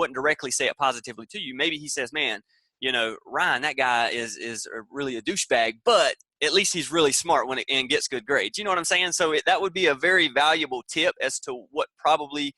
wouldn't directly say it positively to you. Maybe he says, man, Ryan, that guy is really a douchebag, but at least he's really smart and gets good grades. You know what I'm saying? So that would be a very valuable tip as to what probably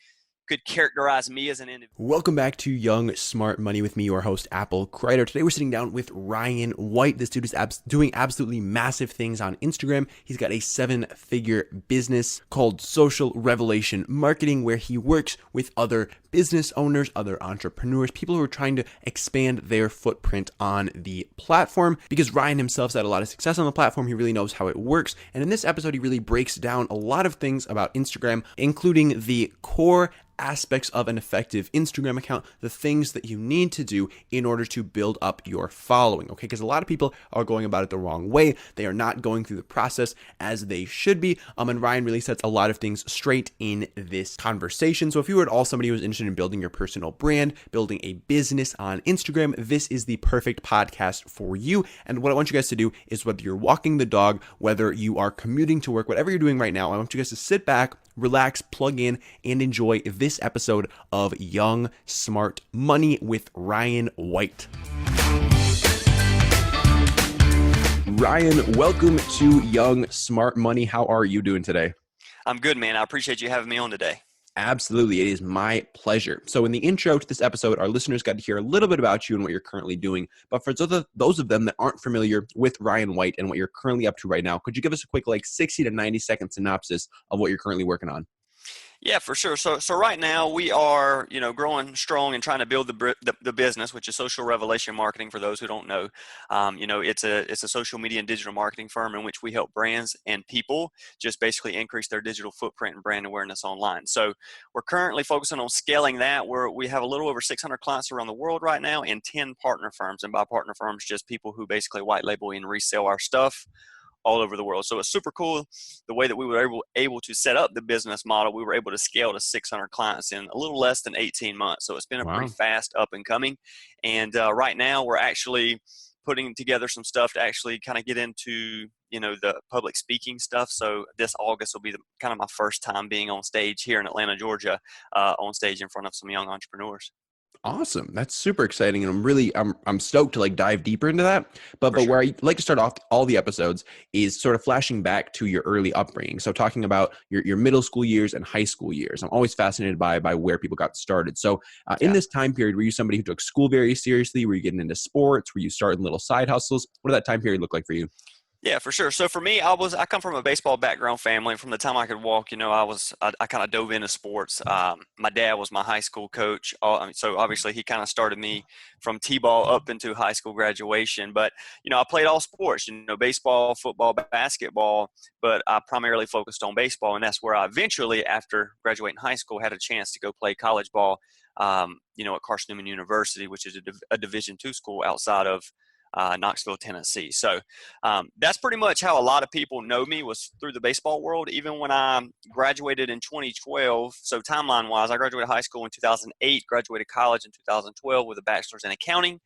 could characterize me as an individual. Welcome back to Young Smart Money with me, your host, Apple Crider. Today we're sitting down with Ryan White. This dude is doing absolutely massive things on Instagram. He's got a 7-figure business called Social Revelation Marketing, where he works with other business owners, other entrepreneurs, people who are trying to expand their footprint on the platform. Because Ryan himself's had a lot of success on the platform, he really knows how it works. And in this episode, he really breaks down a lot of things about Instagram, including the core aspects of an effective Instagram account, the things that you need to do in order to build up your following, okay? Because a lot of people are going about it the wrong way. They are not going through the process as they should be. And Ryan really sets a lot of things straight in this conversation. So if you are at all somebody who's interested in building your personal brand, building a business on Instagram, this is the perfect podcast for you. And what I want you guys to do is, whether you're walking the dog, whether you are commuting to work, whatever you're doing right now, I want you guys to sit back, relax, plug in, and enjoy this episode of Young Smart Money with Ryan White. Ryan, welcome to Young Smart Money. How are you doing today? I'm good, man. I appreciate you having me on today. Absolutely. It is my pleasure. So in the intro to this episode, our listeners got to hear a little bit about you and what you're currently doing. But for those of them that aren't familiar with Ryan White and what you're currently up to right now, could you give us a quick 60 to 90 second synopsis of what you're currently working on? Yeah, for sure. So right now we are, growing strong and trying to build the business, which is Social Revelation Marketing. For those who don't know, it's a social media and digital marketing firm in which we help brands and people just basically increase their digital footprint and brand awareness online. So we're currently focusing on scaling that. We have a little over 600 clients around the world right now and 10 partner firms. And by partner firms, just people who basically white label and resell our stuff all over the world. So it's super cool the way that we were able to set up the business model. We were able to scale to 600 clients in a little less than 18 months. So it's been a pretty fast up and coming. And right now we're actually putting together some stuff to actually kind of get into, the public speaking stuff. So this August will be kind of my first time being on stage here in Atlanta, Georgia, on stage in front of some young entrepreneurs. Awesome. That's super exciting. And I'm stoked to dive deeper into that. But sure. Where I like to start off all the episodes is sort of flashing back to your early upbringing. So talking about your middle school years and high school years. I'm always fascinated by where people got started. So in this time period, were you somebody who took school very seriously? Were you getting into sports? Were you starting little side hustles? What did that time period look like for you? Yeah, for sure. So for me, I come from a baseball background family. From the time I could walk, I kind of dove into sports. My dad was my high school coach. So obviously he kind of started me from T-ball up into high school graduation. But, I played all sports, baseball, football, basketball, but I primarily focused on baseball. And that's where I eventually, after graduating high school, had a chance to go play college ball, at Carson-Newman University, which is a Division II school outside of Knoxville, Tennessee. So that's pretty much how a lot of people know me, was through the baseball world. Even when I graduated in 2012, so timeline wise, I graduated high school in 2008, graduated college in 2012 with a bachelor's in accounting.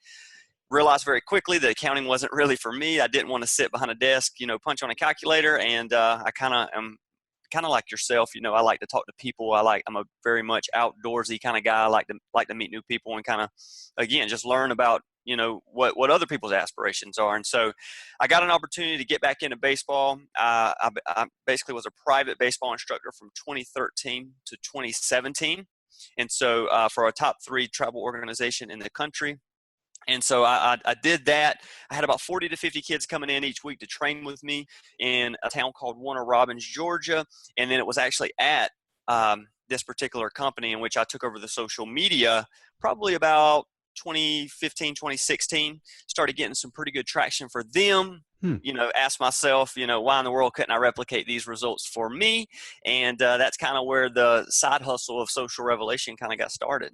Realized very quickly that accounting wasn't really for me. I didn't want to sit behind a desk, punch on a calculator. And I kind of am kind of like yourself. I like to talk to people. I'm a very much outdoorsy kind of guy. I like to meet new people and kind of, again, just learn about what other people's aspirations are. And so I got an opportunity to get back into baseball. I basically was a private baseball instructor from 2013 to 2017. And so for a top 3 travel organization in the country. And so I did that. I had about 40 to 50 kids coming in each week to train with me in a town called Warner Robins, Georgia. And then it was actually at this particular company in which I took over the social media probably about 2015, 2016, started getting some pretty good traction for them. Asked myself, why in the world couldn't I replicate these results for me? And that's kind of where the side hustle of Social Revelation kind of got started.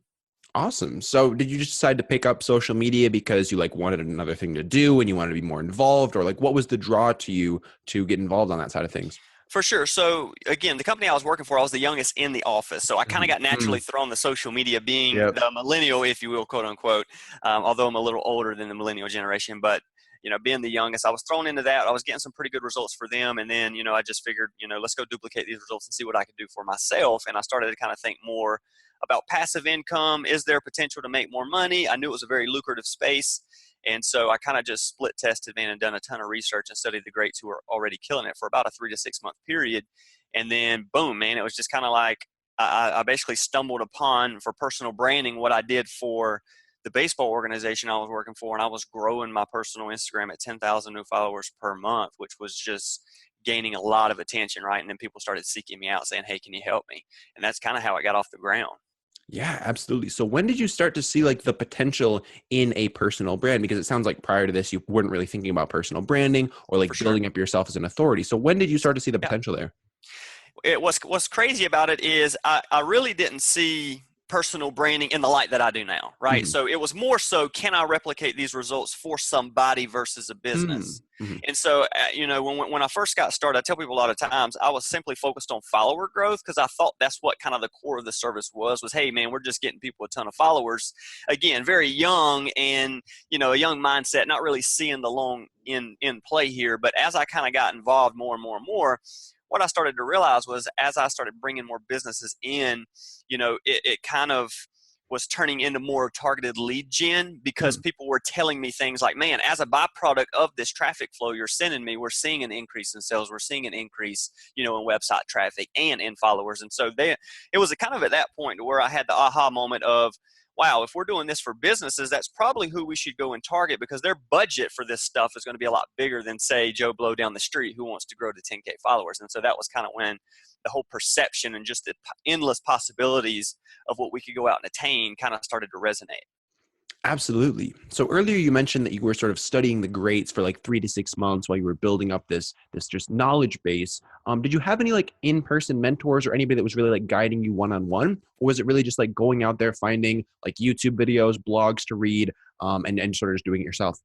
Awesome. So did you just decide to pick up social media because you wanted another thing to do and you wanted to be more involved, or what was the draw to you to get involved on that side of things? For sure. So again, the company I was working for, I was the youngest in the office. So I kind of got naturally thrown the social media, being the millennial, if you will, quote unquote, although I'm a little older than the millennial generation. But, being the youngest, I was thrown into that. I was getting some pretty good results for them. And then, I just figured, let's go duplicate these results and see what I could do for myself. And I started to kind of think more about passive income. Is there potential to make more money? I knew it was a very lucrative space. And so I kind of just split tested, man, and done a ton of research and studied the greats who were already killing it for about a 3 to 6 month period. And then boom, man, it was just kind of like I basically stumbled upon for personal branding what I did for the baseball organization I was working for, and I was growing my personal Instagram at 10,000 new followers per month, which was just gaining a lot of attention, right? And then people started seeking me out saying, hey, can you help me? And that's kind of how I got off the ground. Yeah, absolutely. So when did you start to see like the potential in a personal brand? Because it sounds like prior to this, you weren't really thinking about personal branding or For like sure. building up yourself as an authority. So when did you start to see the Yeah. potential there? What's crazy about it is I really didn't see personal branding in the light that I do now, right? Hmm. So it was more so, can I replicate these results for somebody versus a Hmm. business? Hmm. And so, when I first got started, I tell people a lot of times I was simply focused on follower growth because I thought that's what kind of the core of the service was, hey, man, we're just getting people a ton of followers. Again, very young and, a young mindset, not really seeing the long in play here. But as I kind of got involved more and more and more, what I started to realize was as I started bringing more businesses in, it kind of was turning into more targeted lead gen because Hmm. people were telling me things like, man, as a byproduct of this traffic flow you're sending me, we're seeing an increase in sales. We're seeing an increase, in website traffic and in followers. And so it was kind of at that point where I had the aha moment of, wow, if we're doing this for businesses, that's probably who we should go and target because their budget for this stuff is going to be a lot bigger than, say, Joe Blow down the street who wants to grow to 10K followers. And so that was kind of when the whole perception and just the endless possibilities of what we could go out and attain kind of started to resonate. Absolutely. So earlier you mentioned that you were sort of studying the greats for like 3 to 6 months while you were building up this just knowledge base. Did you have any like in-person mentors or anybody that was really like guiding you one-on-one, or was it really just like going out there finding like YouTube videos, blogs to read, and sort of just doing it yourself?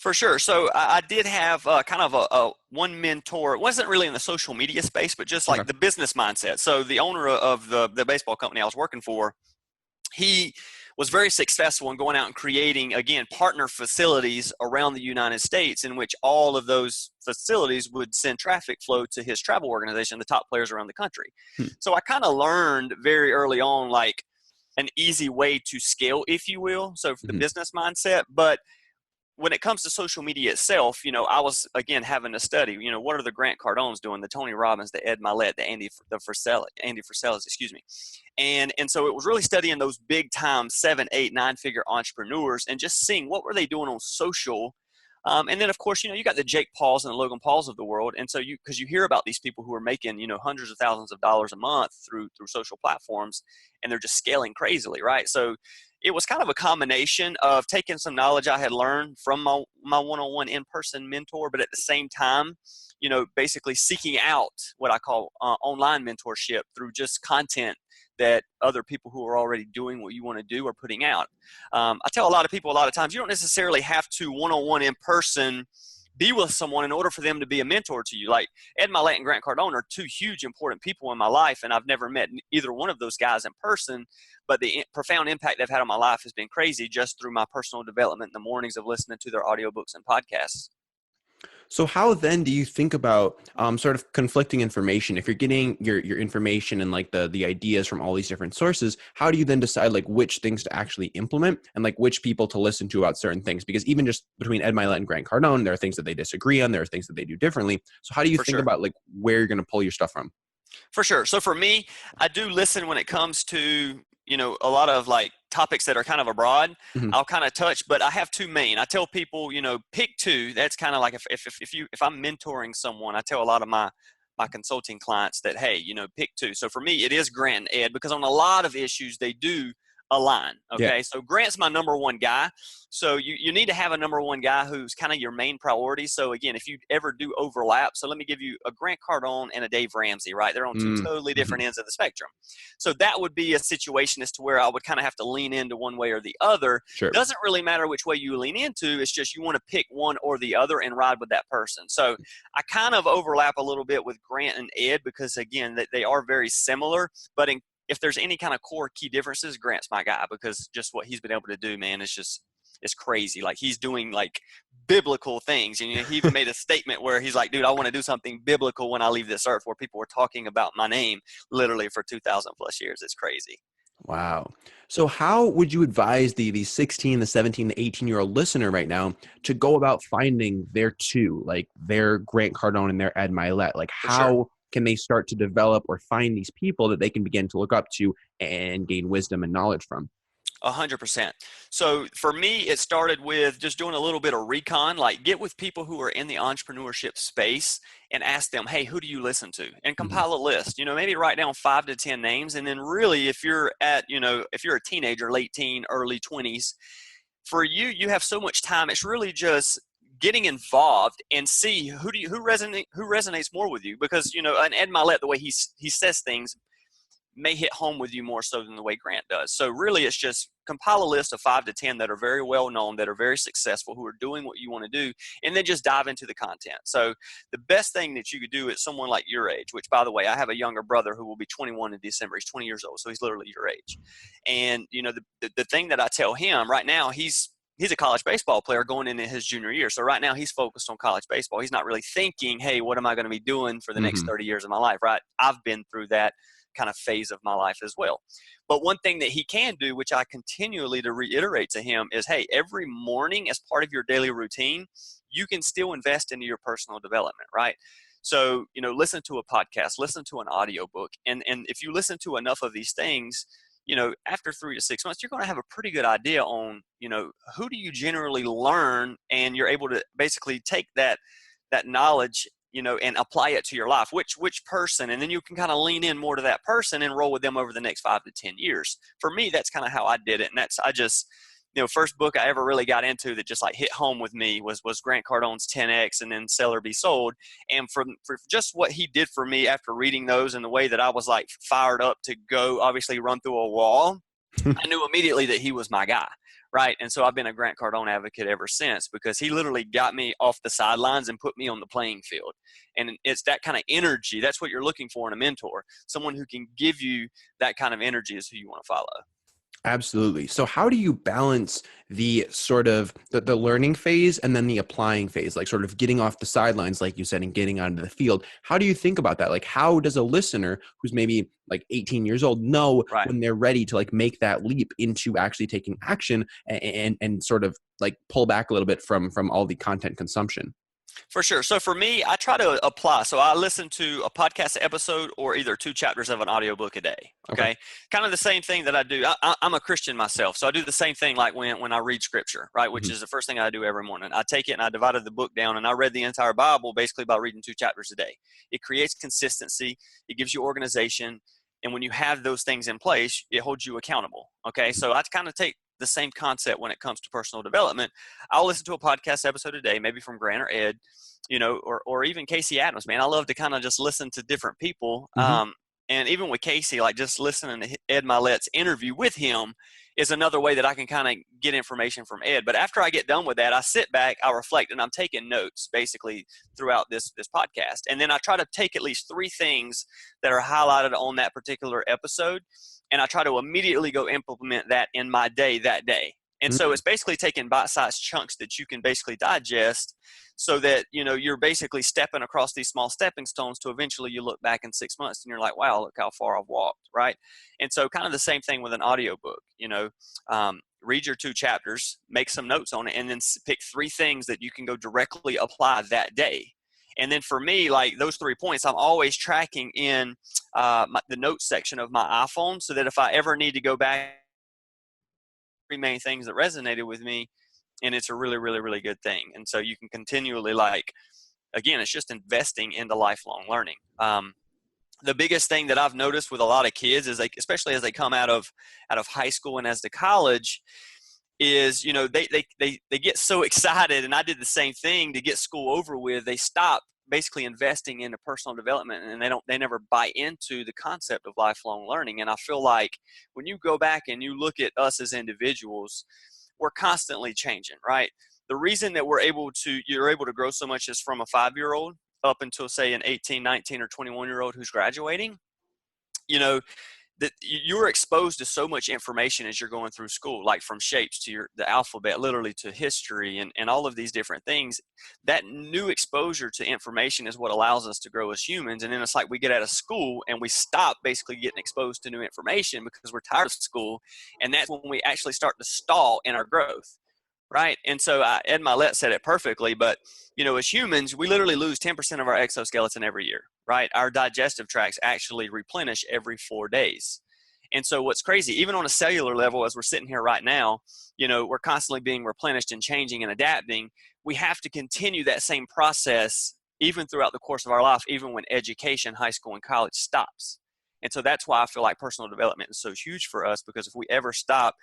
For sure. So I did have kind of a one mentor. It wasn't really in the social media space, but just Okay. like the business mindset. So the owner of the baseball company I was working for, he was very successful in going out and creating, again, partner facilities around the United States in which all of those facilities would send traffic flow to his travel organization, the top players around the country. Hmm. So I kind of learned very early on, like an easy way to scale, if you will. So for the Mhm. business mindset, but when it comes to social media itself, I was again having to study. What are the Grant Cardones doing, the Tony Robbins, the Ed Milet, the Andy Frisellas, excuse me, and so it was really studying those big time 7, 8, 9 figure entrepreneurs and just seeing what were they doing on social. And then of course, you got the Jake Pauls and the Logan Pauls of the world, and so because you hear about these people who are making hundreds of thousands of dollars a month through social platforms, and they're just scaling crazily, right? So it was kind of a combination of taking some knowledge I had learned from my one-on-one in-person mentor, but at the same time, basically seeking out what I call online mentorship through just content that other people who are already doing what you want to do are putting out. I tell a lot of people a lot of times, you don't necessarily have to one-on-one in person be with someone in order for them to be a mentor to you. Like Ed Milet and Grant Cardone are two huge important people in my life, and I've never met either one of those guys in person, but the profound impact they've had on my life has been crazy just through my personal development in the mornings of listening to their audiobooks and podcasts. So how then do you think about sort of conflicting information? If you're getting your information and like the ideas from all these different sources, how do you then decide like which things to actually implement and like which people to listen to about certain things? Because even just between Ed Milet and Grant Cardone, there are things that they disagree on. There are things that they do differently. So how do you For think sure. about like where you're going to pull your stuff from? For sure. So for me, I do listen when it comes to, a lot of like topics that are kind of abroad. Mhm. I'll kind of touch, but I have two main. I tell people, pick two. That's kind of like if I'm mentoring someone, I tell a lot of my consulting clients that, hey, pick two. So for me, it is Grant and Ed because on a lot of issues they do align. Yeah. Okay. So Grant's my number one guy. So you need to have a number one guy who's kind of your main priority. So again, if you ever do overlap, so let me give you a Grant Cardone and a Dave Ramsey, right? They're on two totally Mm-hmm. different ends of the spectrum. So that would be a situation as to where I would kind of have to lean into one way or the other. Sure. Doesn't really matter which way you lean into. It's just you want to pick one or the other and ride with that person. So I kind of overlap a little bit with Grant and Ed because again, they are very similar, but if there's any kind of core key differences, Grant's my guy because just what he's been able to do, man, it's crazy. Like he's doing like biblical things. And he even made a statement where he's like, dude, I want to do something biblical when I leave this earth, where people were talking about my name literally for 2,000 plus years. It's crazy. Wow. So how would you advise the 16, the 17, the 18-year-old listener right now to go about finding their two, like their Grant Cardone and their Ed Milet? Like For sure. how can they start to develop or find these people that they can begin to look up to and gain wisdom and knowledge from? 100%. So for me, it started with just doing a little bit of recon, like get with people who are in the entrepreneurship space and ask them, hey, who do you listen to? And Hmm. compile a list. Maybe write down 5 to 10 names. And then really, if you're if you're a teenager, late teen, early 20s, for you, you have so much time. It's really just getting involved and see who resonates more with you, because an Ed Milet, the way he says things may hit home with you more so than the way Grant does. So really, it's just compile a list of 5 to 10 that are very well known, that are very successful, who are doing what you want to do, and then just dive into the content. So the best thing that you could do is someone like your age, which, by the way, I have a younger brother who will be 21 in December. He's 20 years old, so he's literally your age. And the thing that I tell him right now, he's a college baseball player going into his junior year. So right now he's focused on college baseball. He's not really thinking, hey, what am I going to be doing for the next Hmm. 30 years of my life, right? I've been through that kind of phase of my life as well. But one thing that he can do, which I continually to reiterate to him, is, hey, every morning as part of your daily routine, you can still invest into your personal development, right? So, listen to a podcast, listen to an audiobook. And if you listen to enough of these things, after 3 to 6 months, you're going to have a pretty good idea on, who do you generally learn, and you're able to basically take that knowledge, and apply it to your life. Which person, and then you can kind of lean in more to that person and roll with them over the next 5 to 10 years. For me, that's kind of how I did it, and I just, first book I ever really got into that just like hit home with me was Grant Cardone's 10X, and then Sell or Be Sold. And for just what he did for me after reading those, and the way that I was like fired up to go, obviously run through a wall, I knew immediately that he was my guy, right? And so I've been a Grant Cardone advocate ever since, because he literally got me off the sidelines and put me on the playing field. And it's that kind of energy. That's what you're looking for in a mentor. Someone who can give you that kind of energy is who you want to follow. Absolutely. So how do you balance the sort of the learning phase and then the applying phase, like sort of getting off the sidelines, like you said, and getting onto the field? How do you think about that? Like, how does a listener who's maybe like 18 years old know Right. when they're ready to like make that leap into actually taking action and sort of like pull back a little bit from all the content consumption? For sure. So for me, I try to apply. So I listen to a podcast episode or either 2 chapters of an audiobook a day. Okay. Okay. Kind of the same thing that I do. I'm a Christian myself. So I do the same thing like when I read scripture, right? Which Hmm. is the first thing I do every morning. I take it and I divided the book down, and I read the entire Bible basically by reading 2 chapters a day. It creates consistency. It gives you organization. And when you have those things in place, it holds you accountable. Okay. So I kind of take the same concept when it comes to personal development. I'll listen to a podcast episode a day, maybe from Grant or Ed, or even Casey Adams, man. I love to kind of just listen to different people. Hmm. And even with Casey, like just listening to Ed Milet's interview with him is another way that I can kind of get information from Ed. But after I get done with that, I sit back, I reflect, and I'm taking notes basically throughout this podcast. And then I try to take at least 3 things that are highlighted on that particular episode, and I try to immediately go implement that in my day that day. And so it's basically taking bite-sized chunks that you can basically digest, so that you're basically stepping across these small stepping stones to eventually you look back in 6 months and you're like, wow, look how far I've walked, right? And so kind of the same thing with an audiobook. Read your 2 chapters, make some notes on it, and then pick 3 things that you can go directly apply that day. And then for me, like those 3 points, I'm always tracking in the notes section of my iPhone, so that if I ever need to go back, 3 main things that resonated with me, and it's a really, really, really good thing. And so you can continually, like, again, it's just investing into lifelong learning. The biggest thing that I've noticed with a lot of kids is, like, especially as they come out of high school and as to college, is they get so excited, and I did the same thing, to get school over with. They stop basically investing into personal development, and they never buy into the concept of lifelong learning. And I feel like when you go back and you look at us as individuals, we're constantly changing, right? The reason that you're able to grow so much is from a 5-year-old up until, say, an 18, 19, or 21-year-old who's graduating. you know that you're exposed to so much information as you're going through school, like from shapes to the alphabet, literally to history and all of these different things. That new exposure to information is what allows us to grow as humans. And then it's like we get out of school and we stop basically getting exposed to new information because we're tired of school. And that's when we actually start to stall in our growth. Right. And so Ed Milet said it perfectly, but as humans, we literally lose 10% of our exoskeleton every year, right? Our digestive tracts actually replenish every 4 days. And so what's crazy, even on a cellular level, as we're sitting here right now, we're constantly being replenished and changing and adapting. We have to continue that same process even throughout the course of our life, even when education, high school and college stops. And so that's why I feel like personal development is so huge for us, because if we ever stop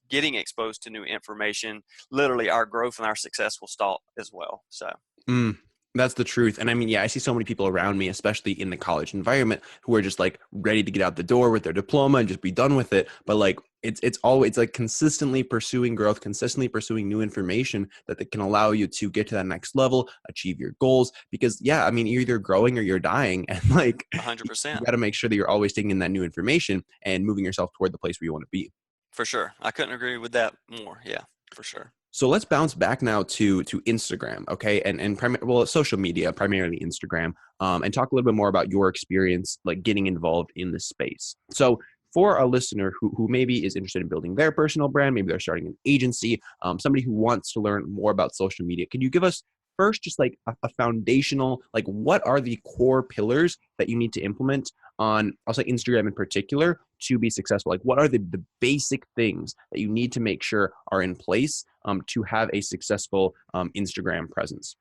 getting exposed to new information, literally our growth and our success will stall as well. So Mm, that's the truth. And I mean, yeah, I see so many people around me, especially in the college environment, who are just like ready to get out the door with their diploma and just be done with it. But like it's always like consistently pursuing growth, consistently pursuing new information that can allow you to get to that next level, achieve your goals. Because yeah, I mean, you're either growing or you're dying. And like you 100%. got to make sure that you're always taking in that new information and moving yourself toward the place where you want to be. For sure. I couldn't agree with that more. Yeah, for sure. So let's bounce back now to Instagram, okay, and social media, primarily Instagram, and talk a little bit more about your experience, like getting involved in this space. So for a listener who maybe is interested in building their personal brand, maybe they're starting an agency, somebody who wants to learn more about social media, can you give us first just like a foundational, like what are the core pillars that you need to implement on, I'll say Instagram in particular, to be successful? Like what are the basic things that you need to make sure are in place to have a successful Instagram presence?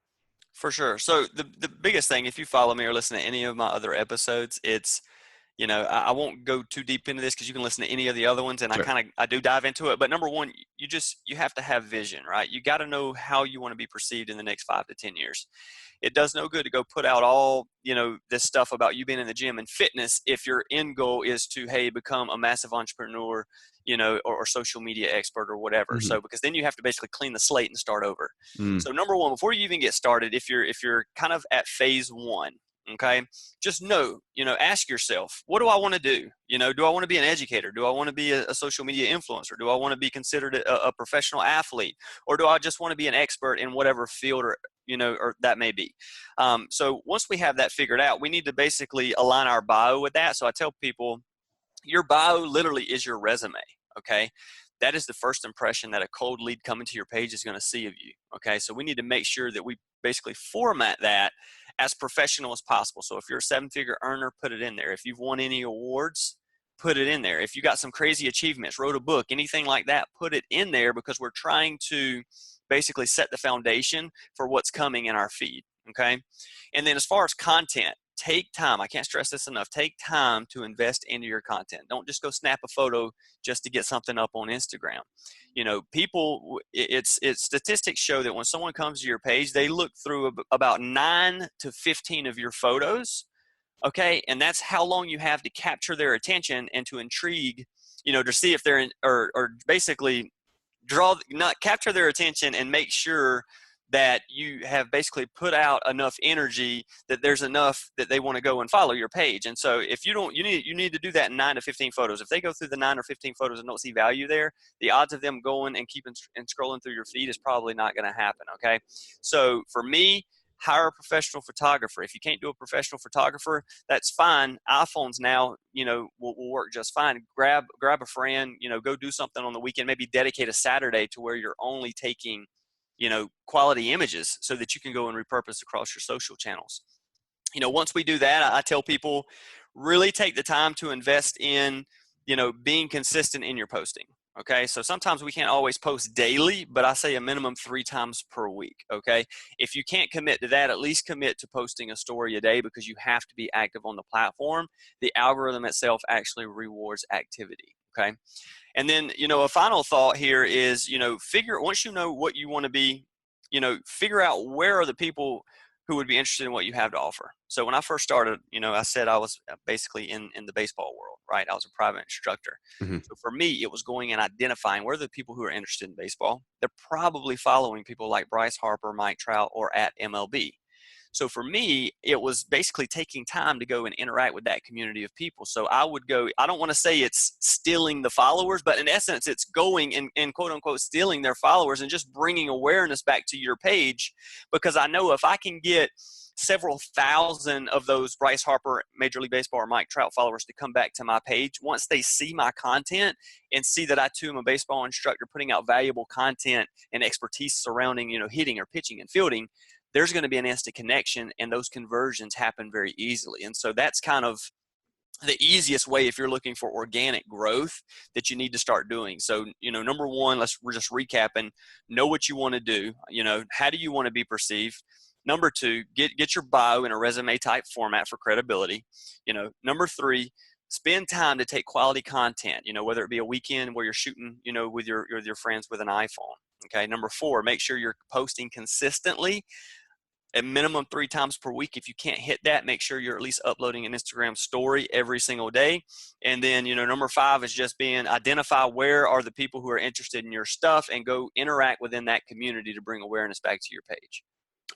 For sure. So the biggest thing, if you follow me or listen to any of my other episodes, it's I won't go too deep into this because you can listen to any of the other ones, and Sure. I do dive into it. But number one, you have to have vision, right? You got to know how you want to be perceived in the next 5 to 10 years. It does no good to go put out all this stuff about you being in the gym and fitness if your end goal is to, hey, become a massive entrepreneur, or social media expert or whatever. Hmm. So because then you have to basically clean the slate and start over. Mm, So number one, before you even get started, if you're kind of at phase one, okay, just ask yourself, what do I want to do? Do I want to be an educator? Do I want to be a social media influencer? Do I want to be considered a professional athlete? Or do I just want to be an expert in whatever field or that may be? So once we have that figured out, we need to basically align our bio with that. So I tell people, your bio literally is your resume, okay? That is the first impression that a cold lead coming to your page is going to see of you, okay? So we need to make sure that we basically format that as professional as possible. So if you're a seven-figure earner, put it in there. If you've won any awards, put it in there. If you got some crazy achievements, wrote a book, anything like that, put it in there, because we're trying to basically set the foundation for what's coming in our feed, okay? And then as far as content, take time. I can't stress this enough. Take time to invest into your content. Don't just go snap a photo just to get something up on Instagram. People, it's statistics show that when someone comes to your page, they look through about 9 to 15 of your photos. Okay. And that's how long you have to capture their attention and to intrigue, to see if they're in, or basically not capture their attention and make sure that you have basically put out enough energy that there's enough that they want to go and follow your page. And so if you don't, you need to do that in 9 to 15 photos. If they go through the 9 or 15 photos and don't see value there, the odds of them going and keeping and scrolling through your feed is probably not going to happen. Okay. So for me, hire a professional photographer. If you can't do a professional photographer, that's fine. iPhones now, will work just fine. Grab a friend, go do something on the weekend, maybe dedicate a Saturday to where you're only taking, quality images so that you can go and repurpose across your social channels. Once we do that, I tell people, really take the time to invest in, being consistent in your posting. Okay. So sometimes we can't always post daily, but I say a minimum 3 times per week. Okay. If you can't commit to that, at least commit to posting a story a day, because you have to be active on the platform. The algorithm itself actually rewards activity. Okay. And then, a final thought here is, once you know what you want to be, figure out where are the people who would be interested in what you have to offer. So when I first started, I said I was basically in the baseball world, right? I was a private instructor. mhm. So for me, it was going and identifying where are the people who are interested in baseball. They're probably following people like Bryce Harper, Mike Trout, or at MLB. So for me, it was basically taking time to go and interact with that community of people. So I would go, I don't want to say it's stealing the followers, but in essence, it's going and quote unquote stealing their followers and just bringing awareness back to your page. Because I know if I can get several thousand of those Bryce Harper, Major League Baseball, or Mike Trout followers to come back to my page, once they see my content and see that I too am a baseball instructor putting out valuable content and expertise surrounding, hitting or pitching and fielding, there's going to be an instant connection, and those conversions happen very easily. And so that's kind of the easiest way if you're looking for organic growth that you need to start doing. So, number one, we're just recapping, know what you want to do. How do you want to be perceived? Number two, get your bio in a resume type format for credibility. Number three, spend time to take quality content, whether it be a weekend where you're shooting, with your friends with an iPhone. Okay. Number four, make sure you're posting consistently at minimum 3 times per week. If you can't hit that, make sure you're at least uploading an Instagram story every single day. And then, number 5 is just identify where are the people who are interested in your stuff and go interact within that community to bring awareness back to your page.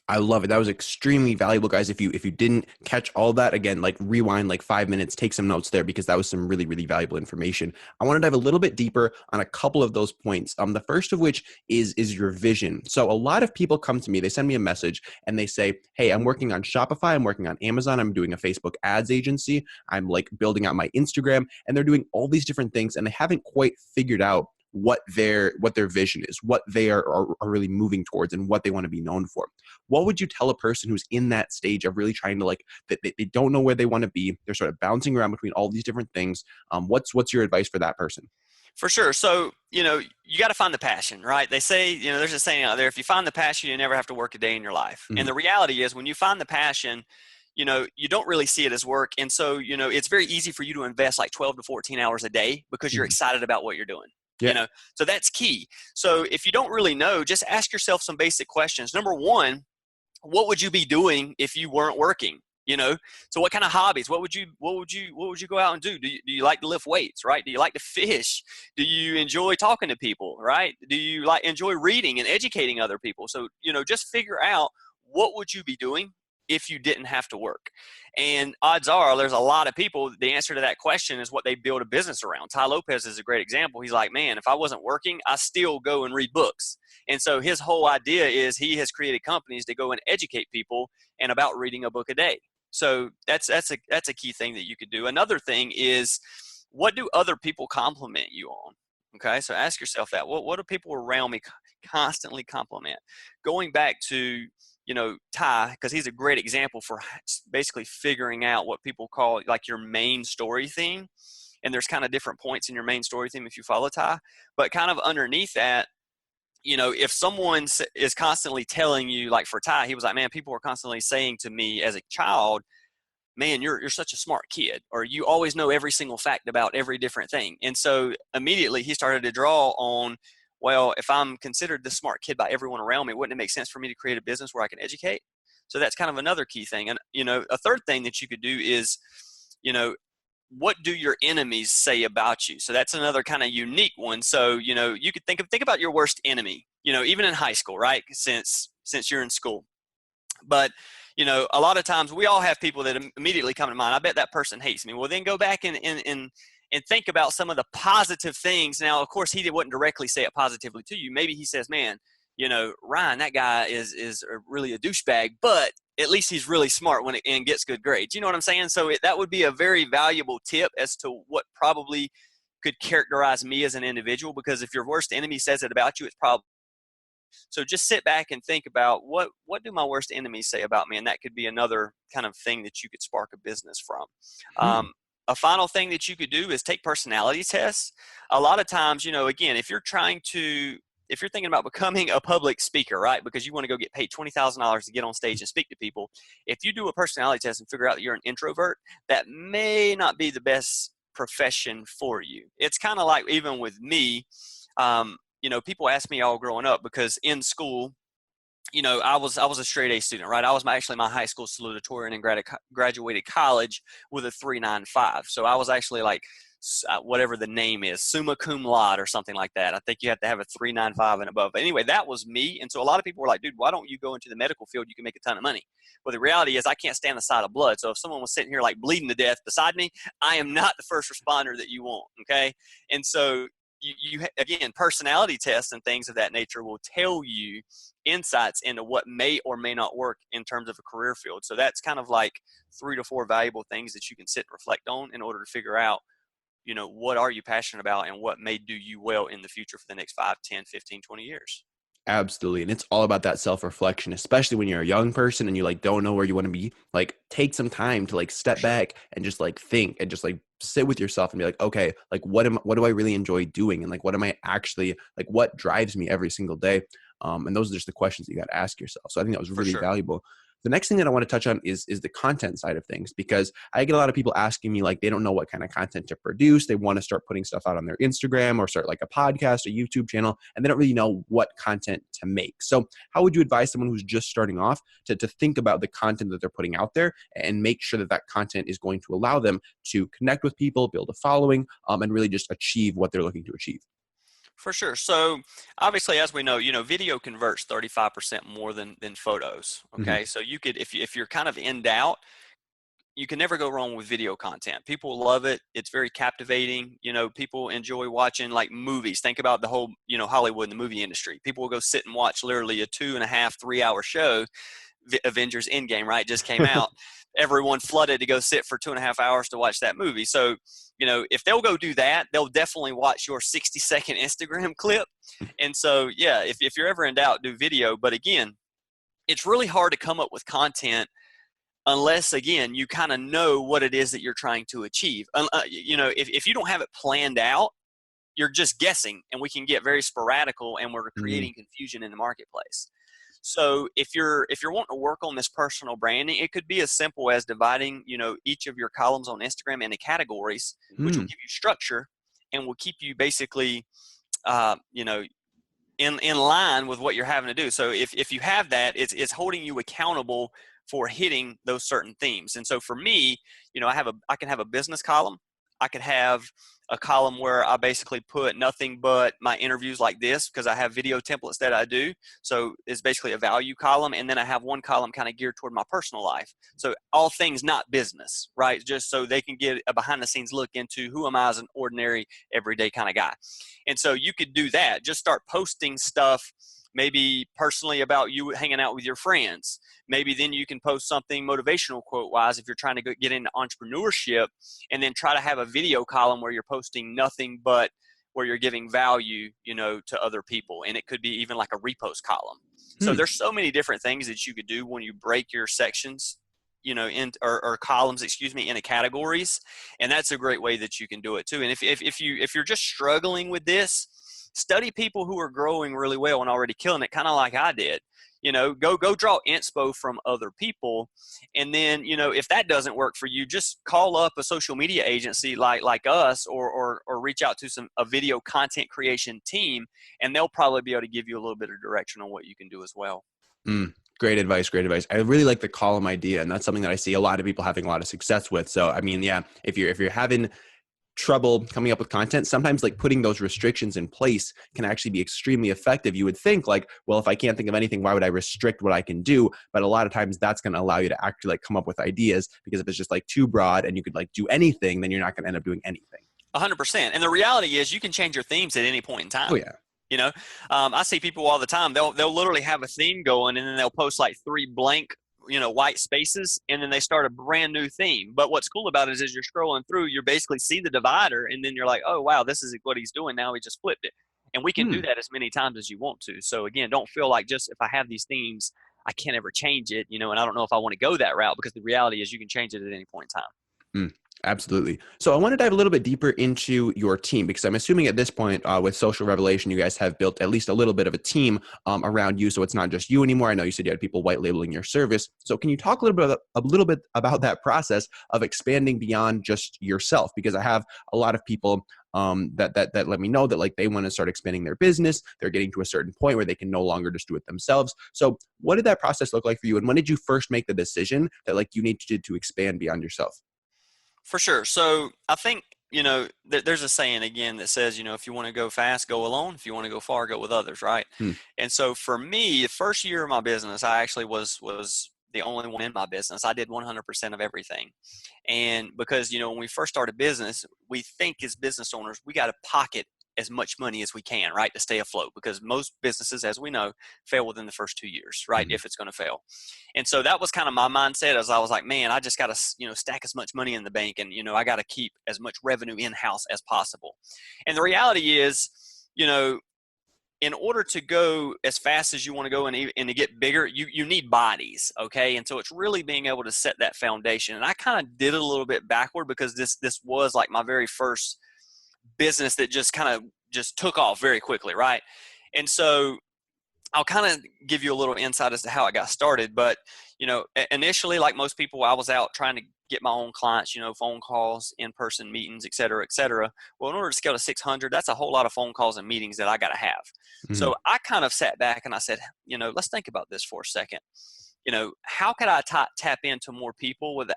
I love it. That was extremely valuable, guys. If you didn't catch all that, again, rewind 5 minutes, take some notes there, because that was some really, really valuable information. I want to dive a little bit deeper on a couple of those points. The first of which is your vision. So a lot of people come to me, they send me a message and they say, hey, I'm working on Shopify, I'm working on Amazon, I'm doing a Facebook ads agency, I'm building out my Instagram, and they're doing all these different things and they haven't quite figured out what their vision is, what they are really moving towards, and what they want to be known for. What would you tell a person who's in that stage of really trying to they don't know where they want to be? They're sort of bouncing around between all these different things. What's your advice for that person? For sure. So, you got to find the passion, right? They say, there's a saying out there, if you find the passion, you never have to work a day in your life. Mm-hmm. And the reality is when you find the passion, you don't really see it as work. And so, it's very easy for you to invest 12 to 14 hours a day because you're excited about what you're doing. Yeah. So that's key. So if you don't really know, just ask yourself some basic questions. Number one, what would you be doing if you weren't working? So what kind of hobbies, what would you go out and do? Do you like to lift weights, right? Do you like to fish? Do you enjoy talking to people, right? Do you enjoy reading and educating other people? So, just figure out what would you be doing if you didn't have to work. And odds are there's a lot of people, the answer to that question is what they build a business around. Ty Lopez is a great example. He's like, man, if I wasn't working, I still go and read books. And so his whole idea is he has created companies to go and educate people and about reading a book a day. So that's a key thing that you could do. Another thing is, what do other people compliment you on? Okay, so ask yourself that. What do people around me constantly compliment? Going back to, Ty, because he's a great example for basically figuring out what people call your main story theme. And there's kind of different points in your main story theme if you follow Ty. But kind of underneath that, if someone is constantly telling you, for Ty, he was like, man, people are constantly saying to me as a child, man, you're such a smart kid, or you always know every single fact about every different thing. And so immediately he started to draw on, well, if I'm considered the smart kid by everyone around me, wouldn't it make sense for me to create a business where I can educate? So that's kind of another key thing. And, a third thing that you could do is, what do your enemies say about you? So that's another kind of unique one. So, you could think about your worst enemy, even in high school, right? Since you're in school. But, a lot of times we all have people that immediately come to mind. I bet that person hates me. Well, then go back and think about some of the positive things. Now, of course, he wouldn't directly say it positively to you. Maybe he says, man, Ryan, that guy is really a douchebag, but at least he's really smart and gets good grades. You know what I'm saying? So that would be a very valuable tip as to what probably could characterize me as an individual, because if your worst enemy says it about you, it's probably. So just sit back and think about what do my worst enemies say about me? And that could be another kind of thing that you could spark a business from. A final thing that you could do is take personality tests. A lot of times, again, if you're thinking about becoming a public speaker, right, because you want to go get paid $20,000 to get on stage and speak to people, if you do a personality test and figure out that you're an introvert, that may not be the best profession for you. It's kind of like even with me, people ask me all growing up, because in school, I was a straight A student, right? I was actually my high school salutatorian and graduated college with a 3.95. So I was actually whatever the name is, summa cum laude or something like that. I think you have to have a 3.95 and above. But anyway, that was me. And so a lot of people were like, dude, why don't you go into the medical field? You can make a ton of money. Well, the reality is I can't stand the sight of blood. So if someone was sitting here like bleeding to death beside me, I am not the first responder that you want. Okay. And so again, personality tests and things of that nature will tell you insights into what may or may not work in terms of a career field. So that's kind of like 3 to 4 valuable things that you can sit and reflect on in order to figure out, what are you passionate about and what may do you well in the future for the next 5, 10, 15, 20 years. Absolutely. And it's all about that self-reflection, especially when you're a young person and you like don't know where you want to be. Like take some time to like For step sure. back and just like think and just like sit with yourself and be like, okay, like what do I really enjoy doing? And like what am I actually like what drives me every single day? And those are just the questions that you got to ask yourself. So I think that was For really sure. valuable. The next thing that I want to touch on is the content side of things, because I get a lot of people asking me like they don't know what kind of content to produce. They want to start putting stuff out on their Instagram or start like a podcast, a YouTube channel, and they don't really know what content to make. So how would you advise someone who's just starting off to think about the content that they're putting out there and make sure that that content is going to allow them to connect with people, build a following, and really just achieve what they're looking to achieve? For sure. So obviously, as we know, video converts 35% more than photos. Hmm. Okay. So you could, if you're kind of in doubt, you can never go wrong with video content. People love it. It's very captivating. People enjoy watching like movies. Think about the whole, Hollywood and the movie industry. People will go sit and watch literally a 2.5, 3 hour show. Avengers Endgame, right? Just came out. Everyone flooded to go sit for 2.5 hours to watch that movie. So, if they'll go do that, they'll definitely watch your 60-second Instagram clip. And so, yeah, if you're ever in doubt, do video. But again, it's really hard to come up with content unless, again, you kind of know what it is that you're trying to achieve. If you don't have it planned out, you're just guessing, and we can get very sporadical, and we're Mm, creating confusion in the marketplace. So if you're wanting to work on this personal branding, it could be as simple as dividing, each of your columns on Instagram into categories, which will mm, give you structure and will keep you basically, uh, you know, in line with what you're having to do. So if you have that, it's holding you accountable for hitting those certain themes. And so for me, I can have a business column. I could have a column where I basically put nothing but my interviews like this because I have video templates that I do. So it's basically a value column. And then I have one column kind of geared toward my personal life. So all things not business, right? Just so they can get a behind the scenes look into who am I as an ordinary, everyday kind of guy. And so you could do that. Just start posting stuff, maybe personally about you hanging out with your friends. Maybe then you can post something motivational quote wise if you're trying to get into entrepreneurship, and then try to have a video column where you're posting nothing but where you're giving value, to other people. And it could be even like a repost column. So hmm. there's so many different things that you could do when you break your sections, or columns, excuse me, into categories. And that's a great way that you can do it too. And if you're just struggling with this, study people who are growing really well and already killing it, kind of like I did. Go draw inspo from other people. And then, if that doesn't work for you, just call up a social media agency like us, or reach out to a video content creation team, and they'll probably be able to give you a little bit of direction on what you can do as well. Mm, great advice. Great advice. I really like the column idea, and that's something that I see a lot of people having a lot of success with. So, I mean, yeah, if you're having trouble coming up with content, sometimes like putting those restrictions in place can actually be extremely effective. You would think like, well, if I can't think of anything, why would I restrict what I can do? But a lot of times that's going to allow you to actually like come up with ideas, because if it's just like too broad and you could like do anything, then you're not going to end up doing anything. 100%. And the reality is you can change your themes at any point in Oh time. yeah. You know, I see people all the time. They'll literally have a theme going, and then they'll post like 3 blank, white spaces, and then they start a brand new theme. But what's cool about it is, as you're scrolling through, you basically see the divider, and then you're like, oh wow, this is what he's doing now. He just flipped it, and we can do Hmm. that as many times as you want to. So again, don't feel like just if I have these themes, I can't ever change it. And I don't know if I want to go that route, because the reality is you can change it at any point in time. Mm, absolutely. So I want to dive a little bit deeper into your team, because I'm assuming at this point with Social Revelation, you guys have built at least a little bit of a team around you. So it's not just you anymore. I know you said you had people white labeling your service. So can you talk a little bit about that process of expanding beyond just yourself? Because I have a lot of people that let me know that like they want to start expanding their business. They're getting to a certain point where they can no longer just do it themselves. So what did that process look like for you? And when did you first make the decision that like you needed to expand beyond yourself? For sure. So I think there's a saying again that says, if you want to go fast, go alone. If you want to go far, go with others, right? Hmm. And so for me, the first year of my business, I actually was the only one in my business. I did 100% of everything. And because, when we first start a business, we think as business owners, we got to pocket as much money as we can, right, to stay afloat, because most businesses, as we know, fail within the first 2 years, right, Hmm. if it's going to fail. And so that was kind of my mindset, as I was like, man, I just got to, stack as much money in the bank, and, I got to keep as much revenue in-house as possible. And the reality is, you know, in order to go as fast as you want to go and to get bigger, you need bodies, okay? And so it's really being able to set that foundation. And I kind of did it a little bit backward, because this was like my very first business that just kind of just took off very quickly, right? And so I'll kind of give you a little insight as to how it got started. But, initially, like most people, I was out trying to get my own clients, phone calls, in-person meetings, et cetera, et cetera. Well, in order to scale to 600, that's a whole lot of phone calls and meetings that I got to have. Hmm. So I kind of sat back and I said, let's think about this for a second. How could I tap into more people with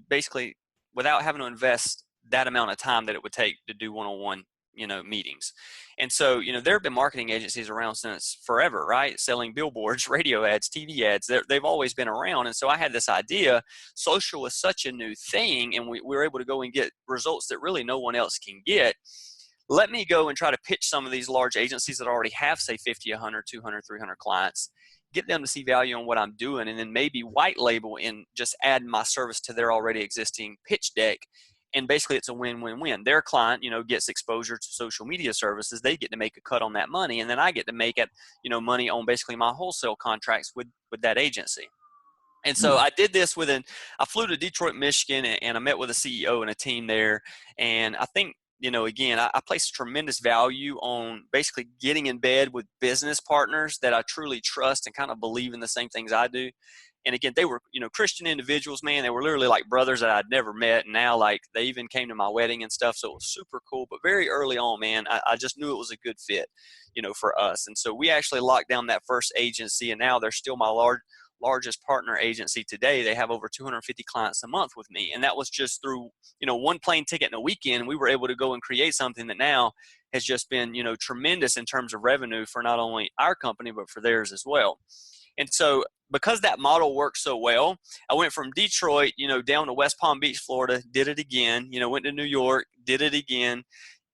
basically without having to invest that amount of time that it would take to do one-on-one meetings. And so there have been marketing agencies around since forever, right? Selling billboards, radio ads, TV ads. They've always been around. And so I had this idea: social is such a new thing, and we were able to go and get results that really no one else can get. Let me go and try to pitch some of these large agencies that already have, say, 50, 100, 200, 300 clients, get them to see value on what I'm doing, and then maybe white label and just add my service to their already existing pitch deck. And basically it's a win-win-win. Their client, gets exposure to social media services. They get to make a cut on that money, and then I get to make it, money on basically my wholesale contracts with that agency. And so Hmm. I did this I flew to Detroit, Michigan, and I met with a CEO and a team there. And I think, again, I place tremendous value on basically getting in bed with business partners that I truly trust and kind of believe in the same things I do. And again, they were, Christian individuals, man. They were literally like brothers that I'd never met. And now, like, they even came to my wedding and stuff. So it was super cool. But very early on, man, I just knew it was a good fit, for us. And so we actually locked down that first agency. And now they're still my largest partner agency today. They have over 250 clients a month with me. And that was just through, one plane ticket in a weekend. We were able to go and create something that now has just been, tremendous in terms of revenue for not only our company, but for theirs as well. And so because that model worked so well, I went from Detroit, down to West Palm Beach, Florida, did it again, went to New York, did it again,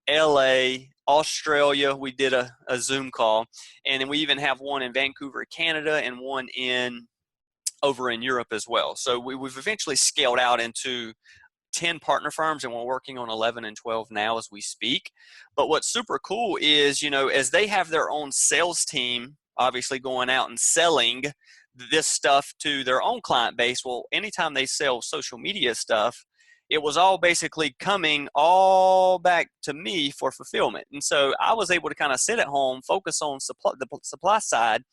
LA, Australia, we did a Zoom call. And then we even have one in Vancouver, Canada, and one over in Europe as well. So we've eventually scaled out into 10 partner firms, and we're working on 11 and 12 now as we speak. But what's super cool is, as they have their own sales team, obviously going out and selling this stuff to their own client base. Well, anytime they sell social media stuff, it was all basically coming all back to me for fulfillment. And so I was able to kind of sit at home, focus on the supply side,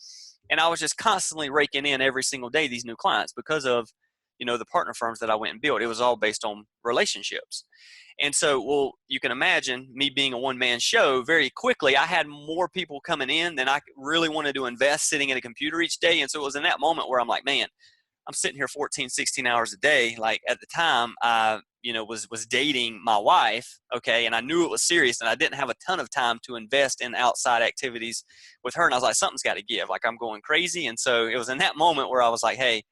and I was just constantly raking in every single day these new clients because of, the partner firms that I went and built. It was all based on relationships. And so, well, you can imagine me being a one-man show. Very quickly, I had more people coming in than I really wanted to invest sitting at a computer each day. And so it was in that moment where I'm like, man, I'm sitting here 14, 16 hours a day. Like, at the time, I, was dating my wife. Okay. And I knew it was serious, and I didn't have a ton of time to invest in outside activities with her. And I was like, something's got to give. Like, I'm going crazy. And so it was in that moment where I was like, hey,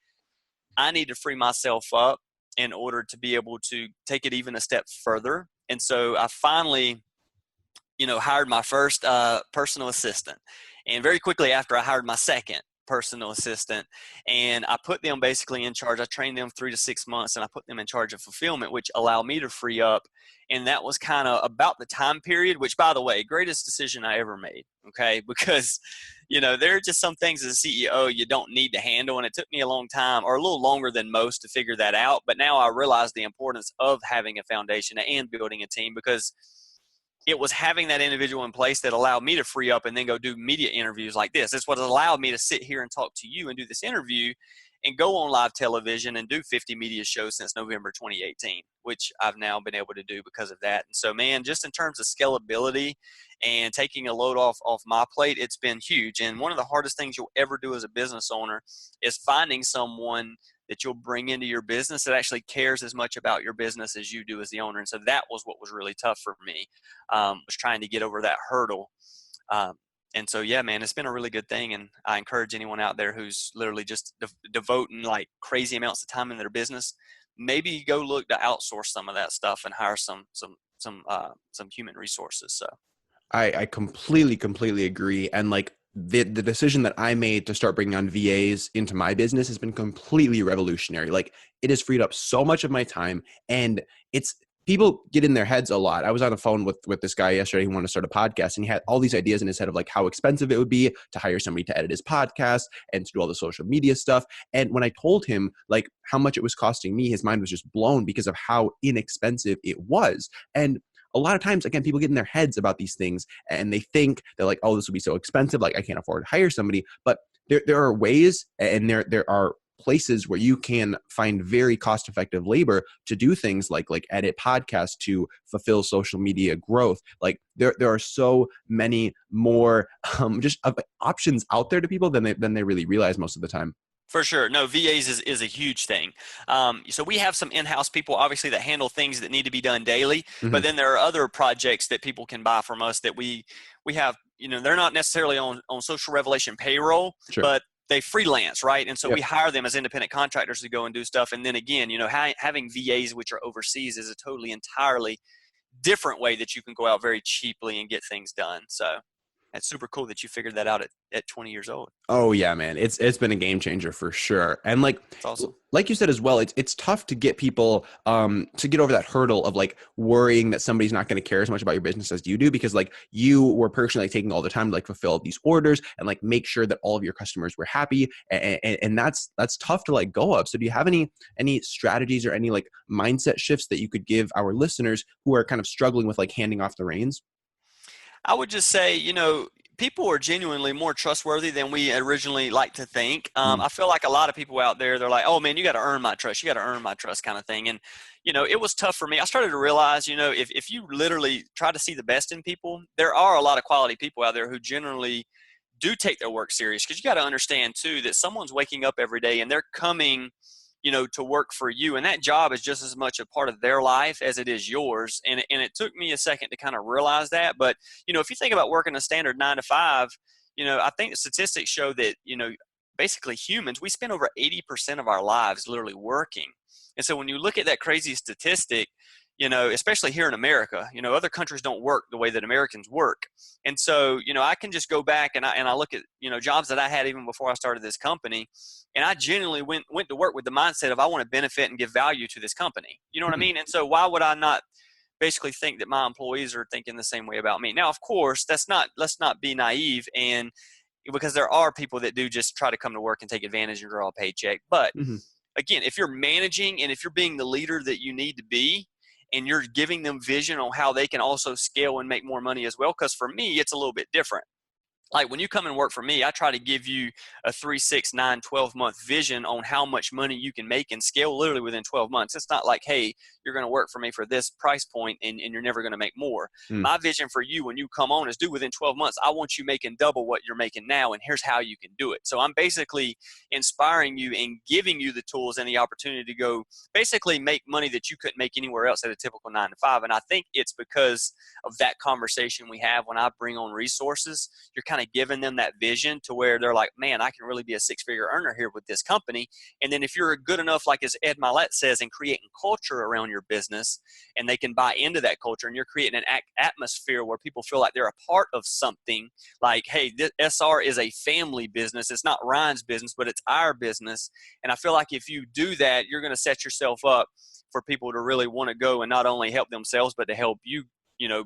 I need to free myself up in order to be able to take it even a step further. And so I finally, hired my first personal assistant. And very quickly after, I hired my second personal assistant, and I put them basically in charge. I trained them 3 to 6 months, and I put them in charge of fulfillment, which allowed me to free up. And that was kind of about the time period, which, by the way, greatest decision I ever made. Okay. Because, there are just some things as a CEO you don't need to handle. And it took me a long time, or a little longer than most, to figure that out. But now I realize the importance of having a foundation and building a team, because it was having that individual in place that allowed me to free up and then go do media interviews like this. It's what allowed me to sit here and talk to you and do this interview and go on live television and do 50 media shows since November 2018, which I've now been able to do because of that. And so, man, just in terms of scalability and taking a load off my plate, it's been huge. And one of the hardest things you'll ever do as a business owner is finding someone that you'll bring into your business that actually cares as much about your business as you do as the owner. And so that was what was really tough for me, was trying to get over that hurdle. Um, and so, yeah, man, it's been a really good thing. And I encourage anyone out there who's literally just devoting like crazy amounts of time in their business, maybe go look to outsource some of that stuff and hire some human resources. So. I completely agree. And like the decision that I made to start bringing on VAs into my business has been completely revolutionary. Like it has freed up so much of my time, and it's people get in their heads a lot. I was on the phone with this guy yesterday who wanted to start a podcast, and he had all these ideas in his head of like how expensive it would be to hire somebody to edit his podcast and to do all the social media stuff. And when I told him like how much it was costing me, his mind was just blown because of how inexpensive it was. And a lot of times, again, people get in their heads about these things and they think they're like, oh, this will be so expensive. Like I can't afford to hire somebody. But there are ways, and there are places where you can find very cost effective labor to do things like edit podcasts, to fulfill social media growth. Like there are so many more just options out there to people than they really realize most of the time. For sure. No, VAs is a huge thing. So we have some in-house people, obviously, that handle things that need to be done daily. Mm-hmm. But then there are other projects that people can buy from us that we have. They're not necessarily on Social Revelation payroll, Sure. but they freelance, right? And so Yep. we hire them as independent contractors to go and do stuff. And then again, having VAs which are overseas is a totally entirely different way that you can go out very cheaply and get things done. So that's super cool that you figured that out at 20 years old. Oh yeah, man. It's been a game changer for sure. And It's awesome. like you said as well, it's tough to get people to get over that hurdle of like worrying that somebody's not going to care as much about your business as you do, because like you were personally like, taking all the time to like fulfill these orders and like make sure that all of your customers were happy, and that's tough to like go of. So do you have any strategies or any like mindset shifts that you could give our listeners who are kind of struggling with like handing off the reins? I would just say, people are genuinely more trustworthy than we originally like to think. Mm, I feel like a lot of people out there, they're like, oh man, you got to earn my trust. You got to earn my trust kind of thing. And, it was tough for me. I started to realize, if you literally try to see the best in people, there are a lot of quality people out there who generally do take their work serious, because you got to understand too that someone's waking up every day and they're coming to work for you, and that job is just as much a part of their life as it is yours. And it took me a second to kind of realize that. But if you think about working a standard 9 to 5, I think the statistics show that basically humans, we spend over 80% of our lives literally working. And so when you look at that crazy statistic, especially here in America, other countries don't work the way that Americans work. And so, I can just go back and I look at, jobs that I had even before I started this company. And I genuinely went to work with the mindset of I want to benefit and give value to this company. You know what I mhm, mean? And so why would I not basically think that my employees are thinking the same way about me? Now, of course, let's not be naive, and because there are people that do just try to come to work and take advantage and draw a paycheck. But mhm. again, if you're managing and if you're being the leader that you need to be, and you're giving them vision on how they can also scale and make more money as well. Because for me, it's a little bit different. Like when you come and work for me, I try to give you a 3, 6, 9, 12-month vision on how much money you can make and scale literally within 12 months. It's not like, hey, you're going to work for me for this price point and you're never going to make more. Mm, My vision for you when you come on is, do within 12 months, I want you making double what you're making now, and here's how you can do it. So I'm basically inspiring you and giving you the tools and the opportunity to go basically make money that you couldn't make anywhere else at a typical 9 to 5. And I think it's because of that conversation we have when I bring on resources. You're kind of giving them that vision to where they're like, man, I can really be a 6-figure earner here with this company. And then if you're good enough, like as Ed Milet says, in creating culture around your business, and they can buy into that culture, and you're creating an atmosphere where people feel like they're a part of something, like, hey, this SR is a family business. It's not Ryan's business, but it's our business. And I feel like if you do that, you're going to set yourself up for people to really want to go and not only help themselves, but to help you,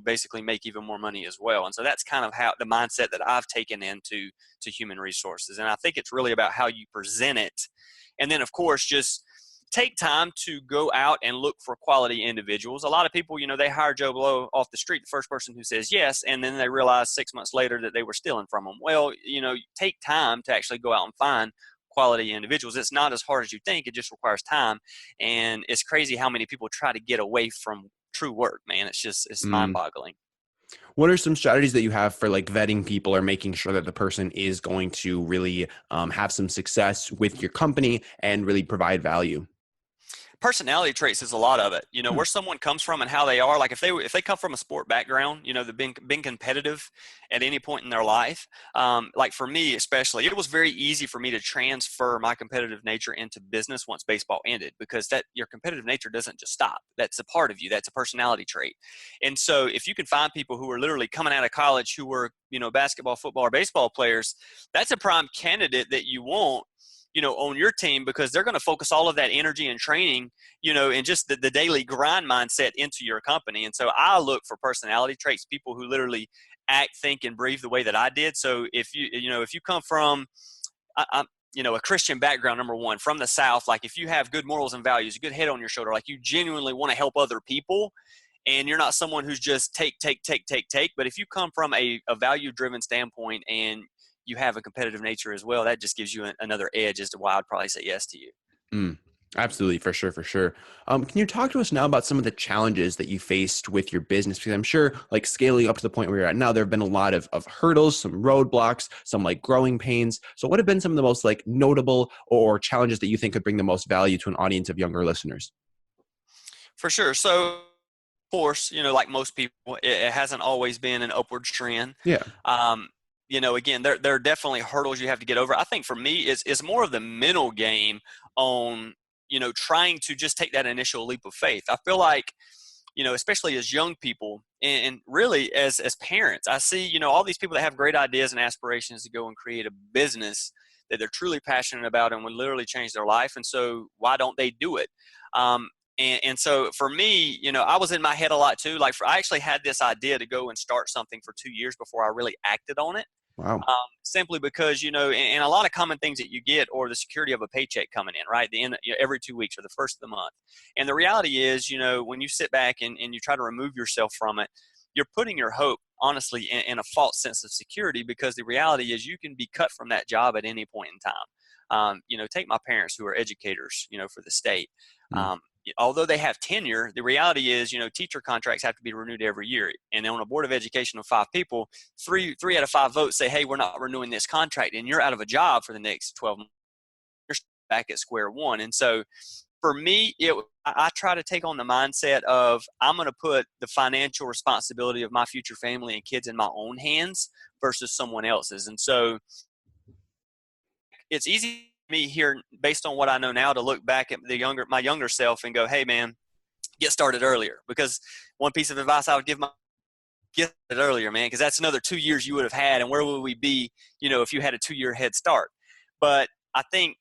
basically make even more money as well. And so that's kind of how the mindset that I've taken into human resources. And I think it's really about how you present it. And then, of course, just take time to go out and look for quality individuals. A lot of people, they hire Joe Blow off the street, the first person who says yes, and then they realize 6 months later that they were stealing from them. Well, take time to actually go out and find quality individuals. It's not as hard as you think. It just requires time. And it's crazy how many people try to get away from true work, man. It's mm. mind-boggling. What are some strategies that you have for like vetting people or making sure that the person is going to really have some success with your company and really provide value? Personality traits is a lot of it. You know, Hmm. where someone comes from and how they are. Like if they come from a sport background, you know, they've been competitive at any point in their life. Like for me especially, it was very easy for me to transfer my competitive nature into business once baseball ended, because that your competitive nature doesn't just stop. That's a part of you. That's a personality trait. And so if you can find people who are literally coming out of college who were, you know, basketball, football, or baseball players, that's a prime candidate that you want, you know, on your team, because they're going to focus all of that energy and training, you know, and just the daily grind mindset into your company. And so I look for personality traits, people who literally act, think, and breathe the way that I did. So if you come from, you know, a Christian background, number one, from the South, like if you have good morals and values, a good head on your shoulder, like you genuinely want to help other people, and you're not someone who's just take, take, take, take, take. But if you come from a value driven standpoint and you have a competitive nature as well, that just gives you another edge as to why I'd probably say yes to you. Mm, absolutely, for sure, for sure. Can you talk to us now about some of the challenges that you faced with your business? Because I'm sure, like scaling up to the point where you're at now, there have been a lot of hurdles, some roadblocks, some like growing pains. So, what have been some of the most like notable or challenges that you think could bring the most value to an audience of younger listeners? For sure. So, of course, you know, like most people, it hasn't always been an upward trend. Yeah. Um, you know, again, there are definitely hurdles you have to get over. I think for me, it's more of the mental game on, you know, trying to just take that initial leap of faith. I feel like, you know, especially as young people and really as parents, I see, you know, all these people that have great ideas and aspirations to go and create a business that they're truly passionate about and would literally change their life. And so why don't they do it? And so for me, you know, I was in my head a lot too. Like I actually had this idea to go and start something for 2 years before I really acted on it. Wow. Simply because, you know, and a lot of common things that you get or the security of a paycheck coming in, right? The end, you know, every 2 weeks or the first of the month. And the reality is, you know, when you sit back and you try to remove yourself from it, you're putting your hope, honestly, in a false sense of security, because the reality is you can be cut from that job at any point in time. You know, take my parents who are educators, you know, for the state. Mm. Um, Although they have tenure, the reality is, you know, teacher contracts have to be renewed every year. And on a board of education of 5 people, three out of 5 votes say, hey, we're not renewing this contract, and you're out of a job for the next 12 months. You're back at square one. And so for me, I try to take on the mindset of I'm going to put the financial responsibility of my future family and kids in my own hands versus someone else's. And so it's easy for me here, based on what I know now, to look back at my younger self and go, hey man, get started earlier. Because one piece of advice I would give get it earlier, man, because that's another 2 years you would have had, and where would we be, you know, if you had a 2 year head start? But I think,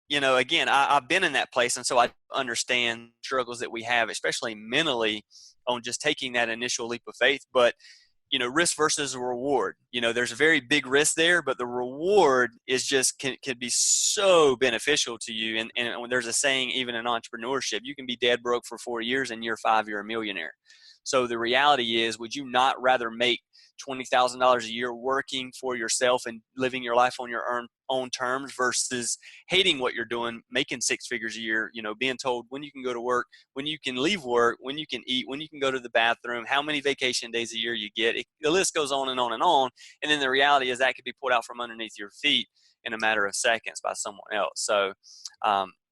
you know, again, I've been in that place, and so I understand struggles that we have, especially mentally, on just taking that initial leap of faith. But you know, risk versus reward. You know, there's a very big risk there, but the reward is just can be so beneficial to you. And when there's a saying, even in entrepreneurship, you can be dead broke for 4 years, and year five, you're a millionaire. So the reality is, would you not rather make $20,000 a year working for yourself and living your life on your own terms versus hating what you're doing, making six figures a year, you know, being told when you can go to work, when you can leave work, when you can eat, when you can go to the bathroom, how many vacation days a year you get. The list goes on and on and on. And then the reality is that could be pulled out from underneath your feet in a matter of seconds by someone else. So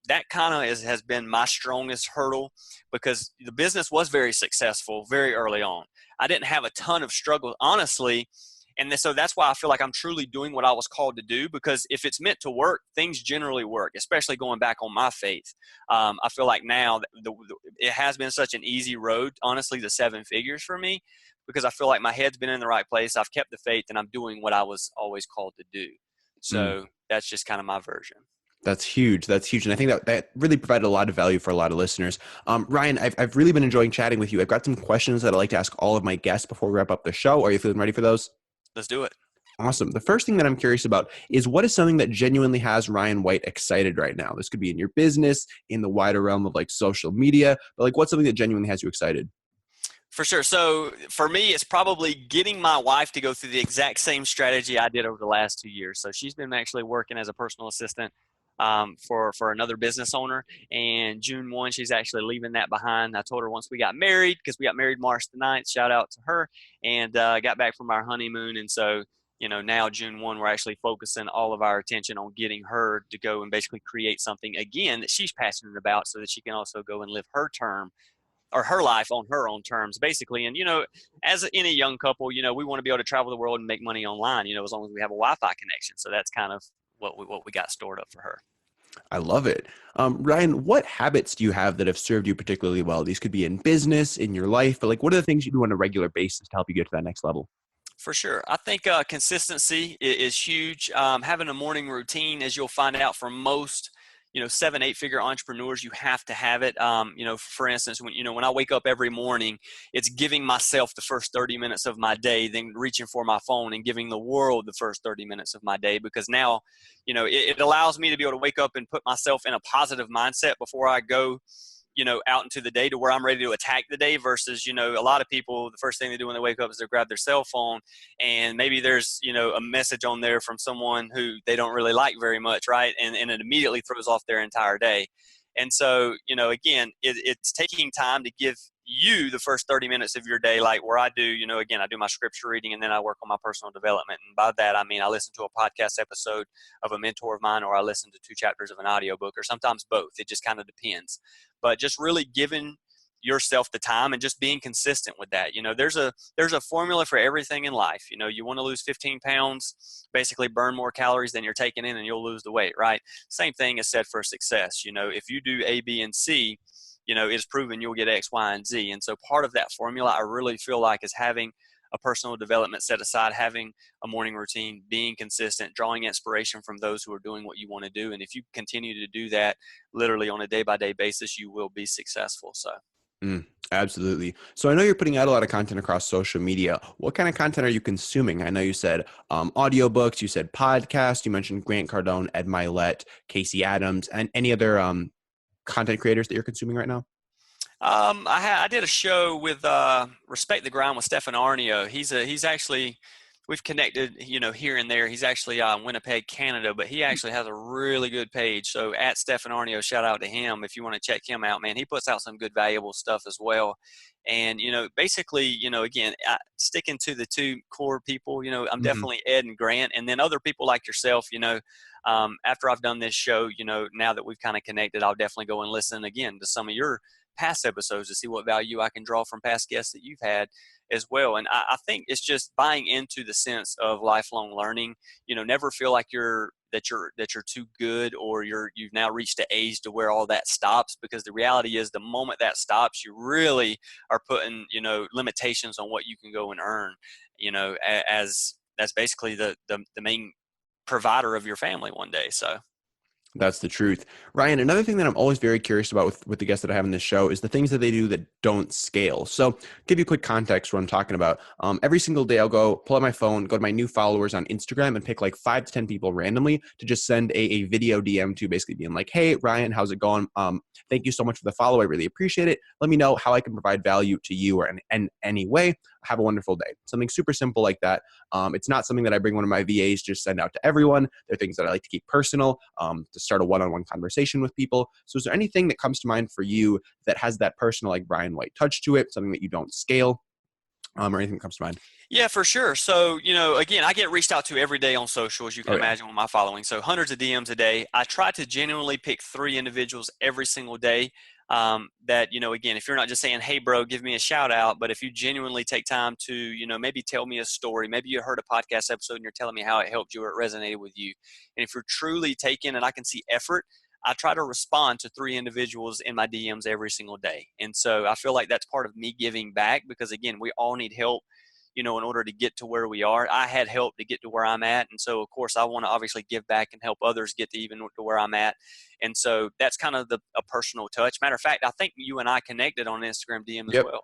that kind of has been my strongest hurdle, because the business was very successful very early on. I didn't have a ton of struggle, honestly. And so that's why I feel like I'm truly doing what I was called to do, because if it's meant to work, things generally work, especially going back on my faith. I feel like now it has been such an easy road, honestly, the seven figures for me, because I feel like my head's been in the right place. I've kept the faith, and I'm doing what I was always called to do. Mm. So that's just kind of my version. That's huge. That's huge. And I think that really provided a lot of value for a lot of listeners. Ryan, I've really been enjoying chatting with you. I've got some questions that I'd like to ask all of my guests before we wrap up the show. Are you feeling ready for those? Let's do it. Awesome. The first thing that I'm curious about is, what is something that genuinely has Ryan White excited right now? This could be in your business, in the wider realm of like social media, but like what's something that genuinely has you excited? For sure. So for me, it's probably getting my wife to go through the exact same strategy I did over the last 2 years. So she's been actually working as a personal assistant for another business owner. And June 1, she's actually leaving that behind. I told her once we got married, because we got married March the 9th, shout out to her, and got back from our honeymoon. And so, now June 1, we're actually focusing all of our attention on getting her to go and basically create something again that she's passionate about so that she can also go and live her term or her life on her own terms, basically. And, as any young couple, we want to be able to travel the world and make money online, as long as we have a Wi-Fi connection. So that's kind of what we got stored up for her. I love it. Ryan, what habits do you have that have served you particularly well? These could be in business, in your life, but like, what are the things you do on a regular basis to help you get to that next level? For sure. I think consistency is huge. Having a morning routine, as you'll find out from most, 7, 8 figure entrepreneurs, you have to have it. For instance, when I wake up every morning, it's giving myself the first 30 minutes of my day, then reaching for my phone and giving the world the first 30 minutes of my day, because now, it allows me to be able to wake up and put myself in a positive mindset before I go out into the day, to where I'm ready to attack the day, versus, a lot of people, the first thing they do when they wake up is they grab their cell phone, and maybe there's, a message on there from someone who they don't really like very much. Right. And it immediately throws off their entire day. And so, again, it's taking time to give you the first 30 minutes of your day, like where I do, again, I do my scripture reading, and then I work on my personal development. And by that, I mean, I listen to a podcast episode of a mentor of mine, or I listen to 2 chapters of an audiobook, or sometimes both. It just kind of depends. But just really giving yourself the time and just being consistent with that. There's a formula for everything in life. You want to lose 15 pounds, basically burn more calories than you're taking in, and you'll lose the weight, right? Same thing is said for success. If you do A, B, and C, it's proven you'll get X, Y, and Z. And so part of that formula, I really feel like, is having a personal development set aside, having a morning routine, being consistent, drawing inspiration from those who are doing what you want to do. And if you continue to do that literally on a day-by-day basis, you will be successful. So. Absolutely. So I know you're putting out a lot of content across social media. What kind of content are you consuming? I know you said audiobooks, you said podcasts, you mentioned Grant Cardone, Ed Milet, Casey Adams, and any other content creators that you're consuming right now? I did a show with Respect the Grind with Stefan Arnio. He's actually, we've connected, here and there. He's actually Winnipeg, Canada, but he actually has a really good page. So at Stefan Arnio, shout out to him if you want to check him out, man. He puts out some good, valuable stuff as well. And, basically, again, sticking to the 2 core people, I'm definitely Ed and Grant, and then other people like yourself, after I've done this show, now that we've kind of connected, I'll definitely go and listen again to some of your past episodes to see what value I can draw from past guests that you've had as well. And I think it's just buying into the sense of lifelong learning. Never feel like you're too good, or you've now reached the age to where all that stops, because the reality is the moment that stops, you really are putting, limitations on what you can go and earn, as that's basically the main provider of your family one day. So. That's the truth. Ryan, another thing that I'm always very curious about with the guests that I have in this show is the things that they do that don't scale. So give you a quick context what I'm talking about. Every single day I'll go pull out my phone, go to my new followers on Instagram, and pick like 5 to 10 people randomly to just send a video DM to, basically being like, hey, Ryan, how's it going? Thank you so much for the follow. I really appreciate it. Let me know how I can provide value to you or in any way. Have a wonderful day. Something super simple like that. It's not something that I bring one of my VAs just send out to everyone. They're things that I like to keep personal, to start a one-on-one conversation with people. So is there anything that comes to mind for you that has that personal, like Brian White touch to it, something that you don't scale, or anything that comes to mind? Yeah, for sure. So, again, I get reached out to every day on social, as you can imagine, with my following. So hundreds of DMs a day. I try to genuinely pick 3 individuals every single day. That, again, if you're not just saying, hey, bro, give me a shout out, but if you genuinely take time to, maybe tell me a story, maybe you heard a podcast episode and you're telling me how it helped you or it resonated with you. And if you're truly taking, and I can see effort, I try to respond to 3 individuals in my DMs every single day. And so I feel like that's part of me giving back, because again, we all need help, in order to get to where we are. I had help to get to where I'm at. And so, of course, I want to obviously give back and help others get to even to where I'm at. And so that's kind of a personal touch. Matter of fact, I think you and I connected on Instagram DM as well.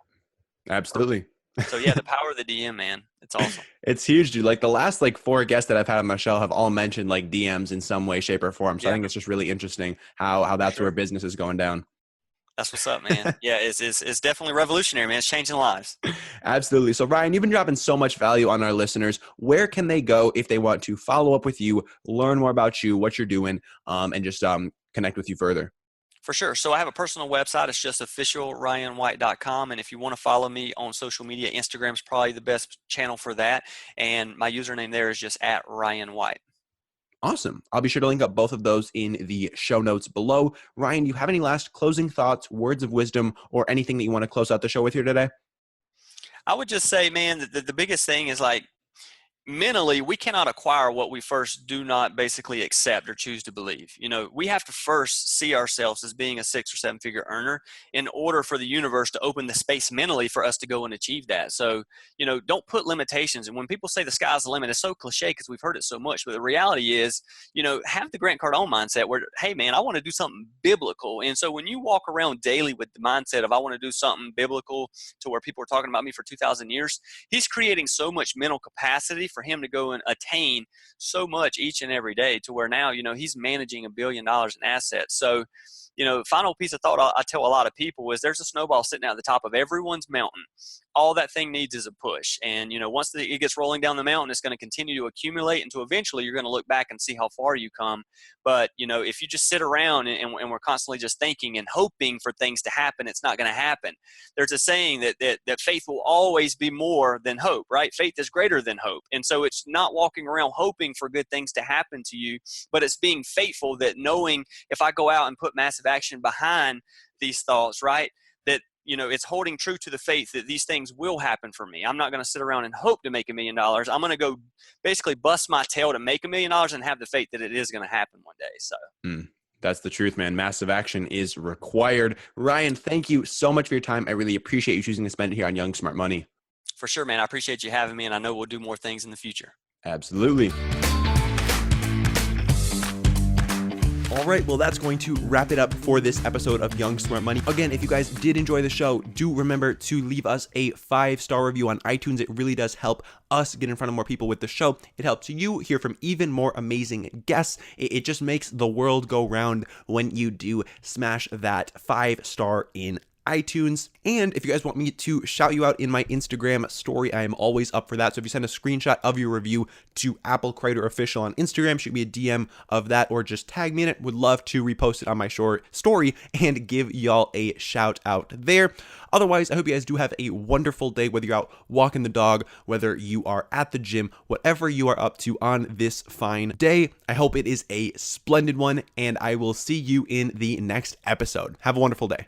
Absolutely. So yeah, the power of the DM, man. It's awesome. It's huge, dude. Like the last 4 guests that I've had on my show have all mentioned like DMs in some way, shape, or form. So I think it's just really interesting how that's where business is going down. That's what's up, man. Yeah, it's definitely revolutionary, man. It's changing lives. Absolutely. So, Ryan, you've been dropping so much value on our listeners. Where can they go if they want to follow up with you, learn more about you, what you're doing, and just connect with you further? For sure. So I have a personal website. It's just officialryanwhite.com. And if you want to follow me on social media, Instagram's probably the best channel for that. And my username there is just at Ryan White. Awesome. I'll be sure to link up both of those in the show notes below. Ryan, do you have any last closing thoughts, words of wisdom, or anything that you want to close out the show with here today? I would just say, man, that the biggest thing is like, mentally, we cannot acquire what we first do not basically accept or choose to believe. We have to first see ourselves as being a 6 or 7 figure earner in order for the universe to open the space mentally for us to go and achieve that. So, don't put limitations. And when people say the sky's the limit, it's so cliche because we've heard it so much. But the reality is, have the Grant Cardone mindset where, hey, man, I want to do something biblical. And so when you walk around daily with the mindset of I want to do something biblical to where people are talking about me for 2,000 years, he's creating so much mental capacity for him to go and attain so much each and every day to where now, he's managing $1 billion in assets. So, final piece of thought I tell a lot of people is there's a snowball sitting at the top of everyone's mountain. All that thing needs is a push. And, once it gets rolling down the mountain, it's going to continue to accumulate until eventually you're going to look back and see how far you come. But, if you just sit around and we're constantly just thinking and hoping for things to happen, it's not going to happen. There's a saying that faith will always be more than hope, right? Faith is greater than hope. And so it's not walking around hoping for good things to happen to you, but it's being faithful that knowing if I go out and put massive action behind these thoughts, right, that it's holding true to the faith that these things will happen for me. I'm not going to sit around and hope to make $1 million. I'm going to go basically bust my tail to make $1 million and have the faith that it is going to happen one day. So That's the truth, man. Massive action is required. Ryan, thank you so much for your time. I really appreciate you choosing to spend it here on Young Smart Money. For sure, man. I appreciate you having me, and I know we'll do more things in the future. Absolutely. All right, well, that's going to wrap it up for this episode of Young Smart Money. Again, if you guys did enjoy the show, do remember to leave us a 5-star review on iTunes. It really does help us get in front of more people with the show. It helps you hear from even more amazing guests. It just makes the world go round when you do smash that 5-star in iTunes. And if you guys want me to shout you out in my Instagram story, I am always up for that. So if you send a screenshot of your review to Apple Crider Official on Instagram, shoot me a DM of that or just tag me in it. Would love to repost it on my short story and give y'all a shout out there. Otherwise, I hope you guys do have a wonderful day, whether you're out walking the dog, whether you are at the gym, whatever you are up to on this fine day. I hope it is a splendid one, and I will see you in the next episode. Have a wonderful day.